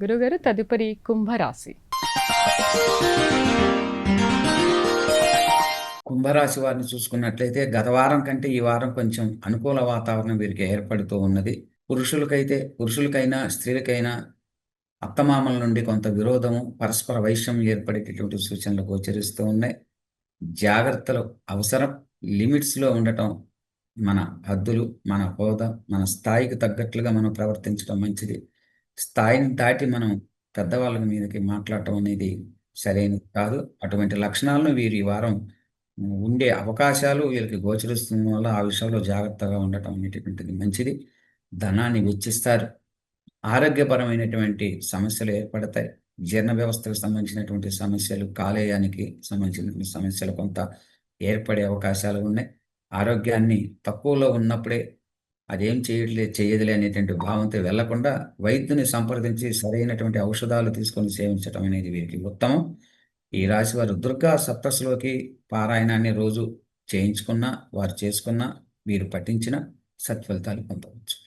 గురుగారు తదుపరి కుంభరాశి. కుంభరాశి వారిని చూసుకున్నట్లయితే గత వారం కంటే ఈ వారం కొంచెం అనుకూల వాతావరణం వీరికి ఏర్పడుతూ ఉన్నది. పురుషులకైనా స్త్రీలకైనా అత్తమామల నుండి కొంత విరోధము, పరస్పర వైషమ్యం ఏర్పడేటటువంటి సూచనలు గోచరిస్తూ ఉన్నాయి. జాగ్రత్తలు అవసరం. లిమిట్స్లో ఉండటం, మన హద్దులు, మన హోదా, మన స్థాయికి తగ్గట్లుగా మనం ప్రవర్తించడం మంచిది. స్థాయిని దాటి మనం పెద్దవాళ్ళ మీదకి మాట్లాడటం అనేది సరైనది కాదు. అటువంటి లక్షణాలను వీరు ఈ వారం ఉండే అవకాశాలు వీళ్ళకి గోచరిస్తున్న వల్ల ఆ విషయంలో జాగ్రత్తగా ఉండటం అనేటటువంటిది మంచిది. ధనాన్ని వెచ్చిస్తారు. ఆరోగ్యపరమైనటువంటి సమస్యలు ఏర్పడతాయి. జీర్ణ వ్యవస్థకు సంబంధించినటువంటి సమస్యలు, కాలేయానికి సంబంధించిన సమస్యలు కొంత ఏర్పడే అవకాశాలు ఉన్నాయి. ఆరోగ్యాన్ని తక్కువలో ఉన్నప్పుడే అదేం చేయదులే అనేటువంటి భావంతో వెళ్లకుండా వైద్యుని సంప్రదించి సరైనటువంటి ఔషధాలు తీసుకొని సేవించడం అనేది వీరికి ఉత్తమం. ఈ రాశి వారు దుర్గా సప్తశలోకి పారాయణాన్ని రోజు చేయించుకున్నా, వారు చేసుకున్నా, వీరు పఠించిన సత్ఫలితాలు పొందవచ్చు.